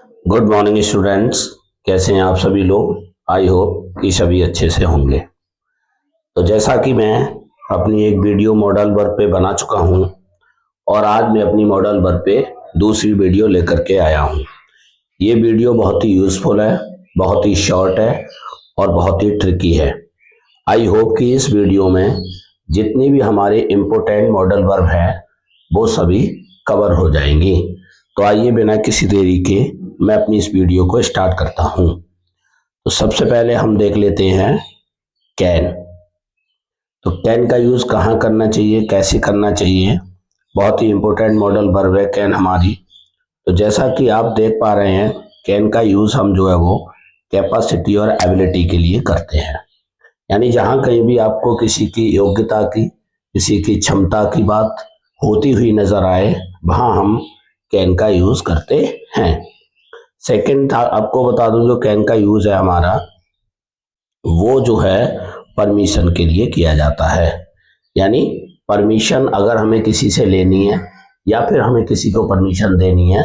Good morning students. कैसे हैं आप सभी लोग। आई होप कि सभी अच्छे से होंगे। तो जैसा कि मैं अपनी एक वीडियो मॉडल वर्क पे बना चुका हूं और आज मैं अपनी मॉडल वर्क पे दूसरी वीडियो लेकर के आया हूं। ये वीडियो बहुत ही यूजफुल है, बहुत ही शॉर्ट है और बहुत ही ट्रिकी है। आई होप कि इस वीडियो में जितनी भी हमारे इम्पोर्टेंट मॉडल वर्ब है वो सभी कवर हो जाएंगी। तो आइए बिना किसी देरी के मैं अपनी इस वीडियो को स्टार्ट करता हूं। तो सबसे पहले हम देख लेते हैं कैन। तो कैन का यूज कहाँ करना चाहिए, कैसे करना चाहिए। बहुत ही इंपॉर्टेंट मॉडल वर्ब है कैन हमारी। तो जैसा कि आप देख पा रहे हैं कैन का यूज हम जो है वो कैपेसिटी और एबिलिटी के लिए करते हैं। यानी जहां कहीं भी आपको किसी की योग्यता की, किसी की क्षमता की बात होती हुई नजर आए वहां हम कैन का यूज करते हैं। सेकंड आपको बता दूं जो कैन का यूज है हमारा वो जो है परमिशन के लिए किया जाता है। यानी परमिशन अगर हमें किसी से लेनी है या फिर हमें किसी को परमिशन देनी है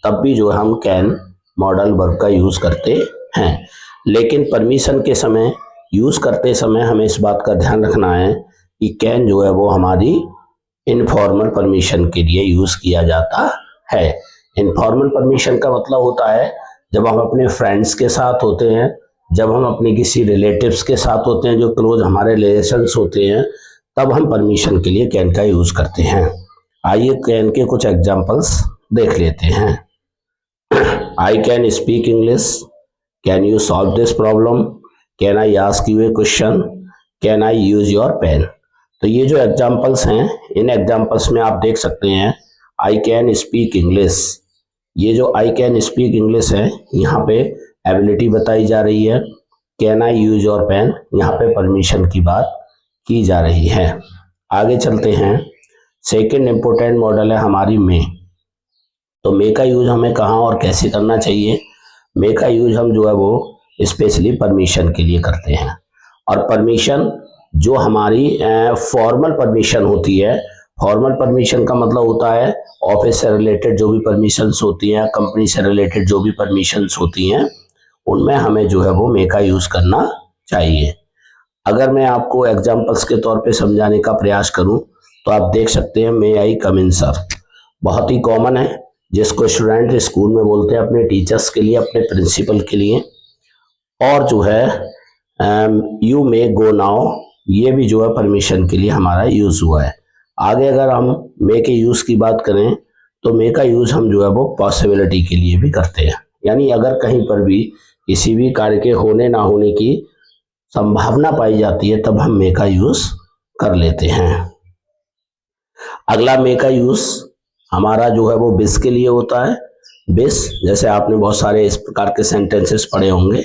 तब भी जो है हम कैन मॉडल वर्ब का यूज करते हैं। लेकिन परमिशन के समय यूज करते समय हमें इस बात का ध्यान रखना है कि कैन जो है वो हमारी इनफॉर्मल परमिशन के लिए यूज किया जाता है। इनफॉर्मल परमिशन का मतलब होता है जब हम अपने फ्रेंड्स के साथ होते हैं, जब हम अपने किसी रिलेटिव्स के साथ होते हैं जो क्लोज हमारे रिलेशंस होते हैं, तब हम परमिशन के लिए कैन का यूज करते हैं। आइए कैन के कुछ एग्जांपल्स देख लेते हैं। I can speak English, can you solve this problem, can I ask you a question, can I use your pen. तो ये जो एग्जांपल्स हैं इन एग्जांपल्स में आप देख सकते हैं आई कैन स्पीक इंग्लिश। ये जो आई कैन स्पीक इंग्लिश है यहाँ पे एबिलिटी बताई जा रही है। Can I use your pen, यहाँ पे परमिशन की बात की जा रही है। आगे चलते हैं। सेकंड इंपोर्टेंट मॉडल है हमारी मे। तो मे का यूज हमें कहाँ और कैसे करना चाहिए। मे का यूज हम जो है वो स्पेशली परमिशन के लिए करते हैं। और परमिशन जो हमारी फॉर्मल परमिशन होती है, फॉर्मल परमिशन का मतलब होता है ऑफिस से रिलेटेड जो भी परमिशंस होती हैं, कंपनी से रिलेटेड जो भी परमिशंस होती हैं, उनमें हमें जो है वो मे का यूज करना चाहिए। अगर मैं आपको एग्जांपल्स के तौर पे समझाने का प्रयास करूं तो आप देख सकते हैं मे आई कम इन सर। बहुत ही कॉमन है जिसको स्टूडेंट स्कूल में बोलते हैं अपने टीचर्स के लिए, अपने प्रिंसिपल के लिए। और जो है यू मे गो नाउ, ये भी जो है परमिशन के लिए हमारा यूज हुआ है। आगे अगर हम मे के यूज की बात करें तो मे का यूज हम जो है वो पॉसिबिलिटी के लिए भी करते हैं। यानी अगर कहीं पर भी किसी भी कार्य के होने ना होने की संभावना पाई जाती है तब हम मे का यूज कर लेते हैं। अगला मे का यूज हमारा जो है वो बिस के लिए होता है। बिस जैसे आपने बहुत सारे इस प्रकार के सेंटेंसेस पढ़े होंगे,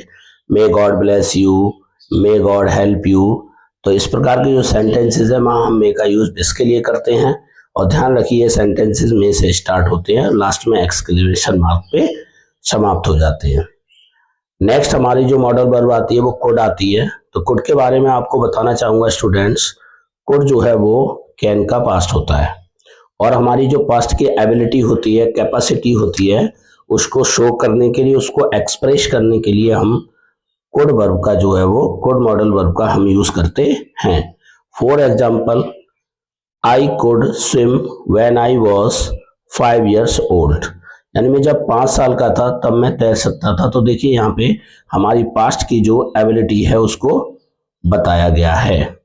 may God bless you, may God help you. तो इस प्रकार के जो सेंटेंसेस है वहां हम मे का यूज बिस के लिए करते हैं। और ध्यान रखिए सेंटेंसेस मे से स्टार्ट होते हैं, लास्ट में एक्सक्लेमेशन मार्क पे समाप्त हो जाते हैं। नेक्स्ट हमारी जो मॉडल वर्ब आती है वो कुड आती है। तो कुड के बारे में आपको बताना चाहूंगा स्टूडेंट्स, कुड जो है वो कैन का पास्ट होता है। और हमारी जो पास्ट की एबिलिटी होती है, कैपेसिटी होती है, उसको शो करने के लिए, उसको एक्सप्रेस करने के लिए हम कुड वर्ब का जो है वो कुड मॉडल वर्ब का हम यूज करते हैं। For example, I could swim when I was 5 years old. यानी मैं जब 5 साल का था तब मैं तैर सकता था। तो देखिए यहाँ पे हमारी पास्ट की जो एबिलिटी है उसको बताया गया है।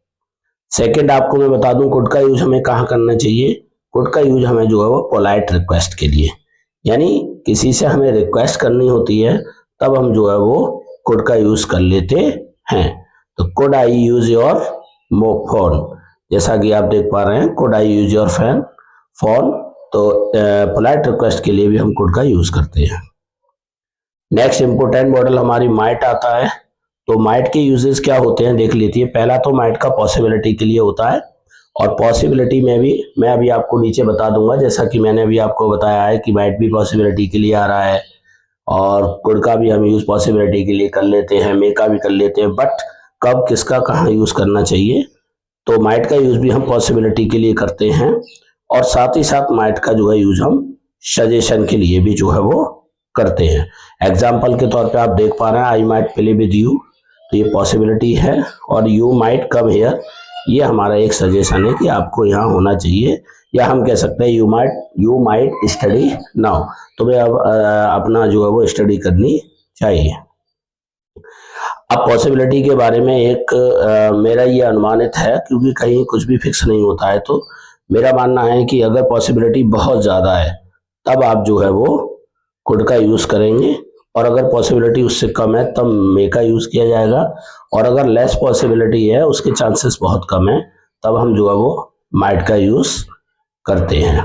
सेकंड आपको मैं बता दूं कुड का यूज हमें कहाँ करना चाहिए। कुड का यूज हमें जो है वो पोलाइट रिक्वेस्ट के लिए, यानी किसी से हमें रिक्वेस्ट करनी होती है तब हम जो है वो कुड का यूज कर लेते हैं। तो could I use your phone, जैसा कि आप देख पा रहे हैं could I use your phone. तो पोलाइट रिक्वेस्ट के लिए भी हम कुड का यूज करते हैं। नेक्स्ट इंपोर्टेंट मॉडल हमारी माइट आता है। तो माइट के यूजेस क्या होते हैं देख लीजिए। पहला तो माइट का पॉसिबिलिटी के लिए होता है, और पॉसिबिलिटी में भी मैं अभी आपको नीचे बता दूंगा, जैसा कि मैंने अभी आपको बताया है कि माइट भी पॉसिबिलिटी के लिए आ रहा है और कुड का भी हम यूज पॉसिबिलिटी के लिए कर लेते हैं, मे का भी कर लेते हैं। बट कब किसका कहाँ यूज करना चाहिए, तो माइट का यूज भी हम पॉसिबिलिटी के लिए करते हैं और साथ ही साथ माइट का जो है यूज हम सजेशन के लिए भी जो है वो करते हैं। एग्जाम्पल के तौर पे आप देख पा रहे हैं I might play with you, तो ये पॉसिबिलिटी है, और यू माइट कम हियर, ये हमारा एक सजेशन है कि आपको यहाँ होना चाहिए, या हम कह सकते हैं यू माइट स्टडी नाउ, तुम्हें अब अपना जो है वो स्टडी करनी चाहिए। अब पॉसिबिलिटी के बारे में एक मेरा ये अनुमानित है, क्योंकि कहीं कुछ भी फिक्स नहीं होता है, तो मेरा मानना है कि अगर पॉसिबिलिटी बहुत ज़्यादा है तब आप जो है वो कुड का यूज़ करेंगे, और अगर पॉसिबिलिटी उससे कम है तब मे का यूज़ किया जाएगा, और अगर लेस पॉसिबिलिटी है, उसके चांसेस बहुत कम है, तब हम जो है वो माइट का यूज़ करते हैं।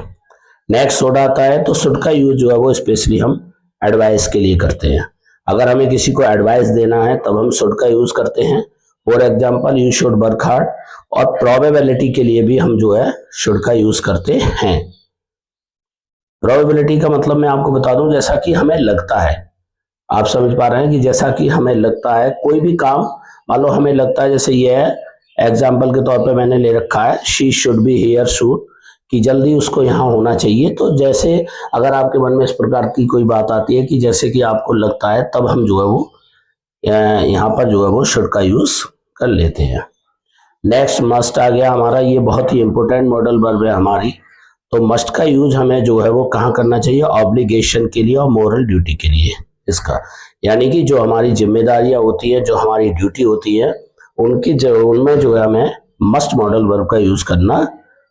नेक्स्ट शुड आता है, तो शुड का यूज़ जो है वो स्पेशली हम एडवाइस के लिए करते हैं। अगर हमें किसी को एडवाइस देना है तब हम शुड का यूज़ करते हैं। For example you should work hard, और प्रोबेबिलिटी के लिए भी हम जो है शुड का यूज़ करते हैं। प्रोबेबिलिटी का मतलब मैं आपको बता दूं, जैसा कि हमें लगता है, आप समझ पा रहे हैं कि जैसा कि हमें लगता है कोई भी काम, मान लो हमें लगता है, जैसे ये है एग्जाम्पल के तौर पे मैंने ले रखा है शी शुड बी हियर सून, कि जल्दी उसको यहाँ होना चाहिए। तो जैसे अगर आपके मन में इस प्रकार की कोई बात आती है कि जैसे कि आपको लगता है, तब हम जो है वो यहाँ पर जो है वो शुड का यूज कर लेते हैं। नेक्स्ट मस्ट आ गया हमारा, ये बहुत ही इंपॉर्टेंट मॉडल वर्ब है हमारी। तो मस्ट का यूज हमें जो है वो कहाँ करना चाहिए, ऑब्लिगेशन के लिए और मोरल ड्यूटी के लिए इसका, यानी कि जो हमारी जिम्मेदारियां होती है, जो हमारी ड्यूटी होती है, उनमें जो है हमें मस्ट मॉडल वर्ब का यूज करना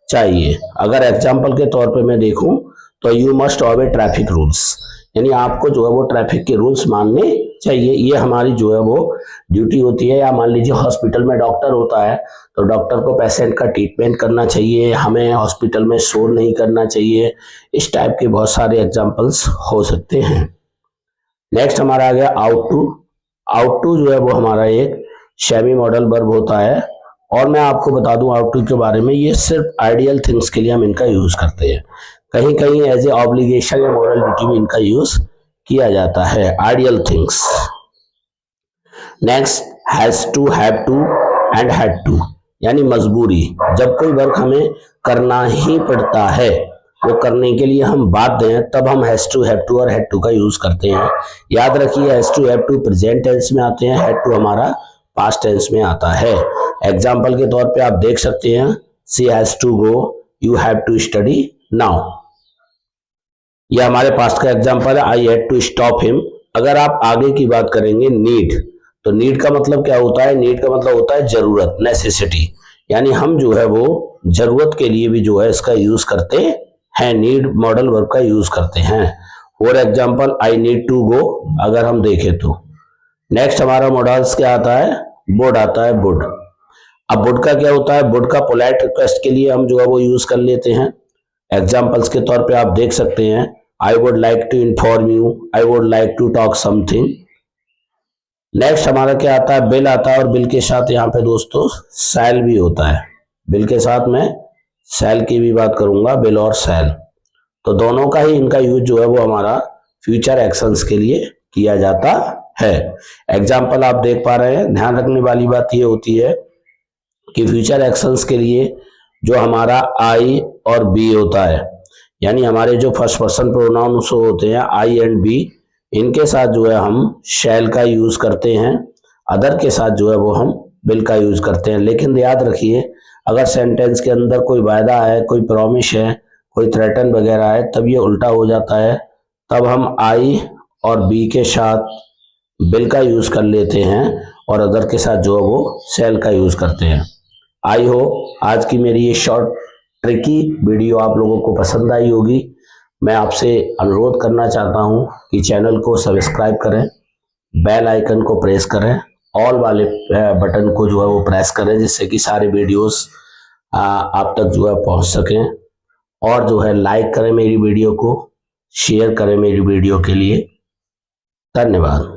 चाहिए। अगर एग्जाम्पल के तौर पे मैं देखूं तो यू मस्ट ओबे ट्रैफिक रूल्स, यानी आपको जो है वो ट्रैफिक के रूल्स मानने चाहिए, ये हमारी जो है वो ड्यूटी होती है। या मान लीजिए हॉस्पिटल में डॉक्टर होता है, तो डॉक्टर को पेशेंट का ट्रीटमेंट करना चाहिए, हमें हॉस्पिटल में शोर नहीं करना चाहिए। इस टाइप के बहुत सारे एग्जाम्पल्स हो सकते हैं। नेक्स्ट हमारा आ गया आउट टू। आउट टू जो है वो हमारा एक सेमी मॉडल वर्ब होता है, और मैं आपको बता दूं आउट टू के बारे में, ये सिर्फ आइडियल थिंग्स के लिए हम इनका यूज करते हैं। कहीं कहीं एज ए ऑब्लिगेशन या मॉरल ड्यूटी में इनका यूज किया जाता है, ideal things. Next has to, have to and had to, यानी मजबूरी, जब कोई वर्क हमें करना ही पड़ता है, वो करने के लिए हम बाध्य हैं, तब हम हैज टू, हैव टू और हैड टू का यूज करते हैं। याद रखिए has to, have to present tense में आते हैं, हैड टू हमारा पास्ट टेंस में आता है। एग्जाम्पल के तौर पे आप देख सकते हैं she has to go, you have to study now, ये हमारे पास्ट का एग्जाम्पल है। I had to stop him. अगर आप आगे की बात करेंगे नीड, तो नीड का मतलब क्या होता है, नीड का मतलब होता है जरूरत, नेसेसिटी, यानी हम जो है वो जरूरत के लिए भी जो है इसका यूज करते हैं, नीड मॉडल वर्ब का यूज करते हैं। For example I need to go, अगर हम देखें तो। नेक्स्ट हमारा मॉडल्स क्या आता है, वुड आता है, वुड। अब वुड का क्या होता है, वुड का पोलाइट रिक्वेस्ट के लिए हम जो है वो यूज कर लेते हैं। एग्जाम्पल्स के तौर पे आप देख सकते हैं I would like to inform you, I would like to talk something. Next हमारा क्या आता है, बिल आता है, और बिल के साथ यहाँ पे दोस्तों सैल भी होता है। बिल के साथ मैं सैल की भी बात करूंगा, बिल और सैल, तो दोनों का ही इनका यूज जो है वो हमारा फ्यूचर एक्शंस के लिए किया जाता है। एग्जाम्पल आप देख पा रहे हैं, ध्यान रखने वाली बात ये होती है कि फ्यूचर एक्शंस के लिए जो हमारा आई और बी होता है, यानी हमारे जो फर्स्ट पर्सन प्रोनाउंस होते हैं आई एंड बी, इनके साथ जो है हम शैल का यूज करते हैं, अदर के साथ जो है वो हम विल का यूज करते हैं। लेकिन याद रखिए अगर सेंटेंस के अंदर कोई वायदा है, कोई प्रॉमिस है, कोई थ्रेटन वगैरह है, तब ये उल्टा हो जाता है, तब हम आई और बी के साथ विल का यूज कर लेते हैं और अदर के साथ जो है वो शैल का यूज करते हैं। आई हो आज की मेरी ये शॉर्ट ट्रिकी वीडियो आप लोगों को पसंद आई होगी। मैं आपसे अनुरोध करना चाहता हूं कि चैनल को सब्सक्राइब करें, बेल आइकन को प्रेस करें, ऑल वाले बटन को जो है वो प्रेस करें, जिससे कि सारे वीडियोस आप तक जो है पहुंच सकें, और जो है लाइक करें मेरी वीडियो को, शेयर करें मेरी वीडियो के लिए। धन्यवाद।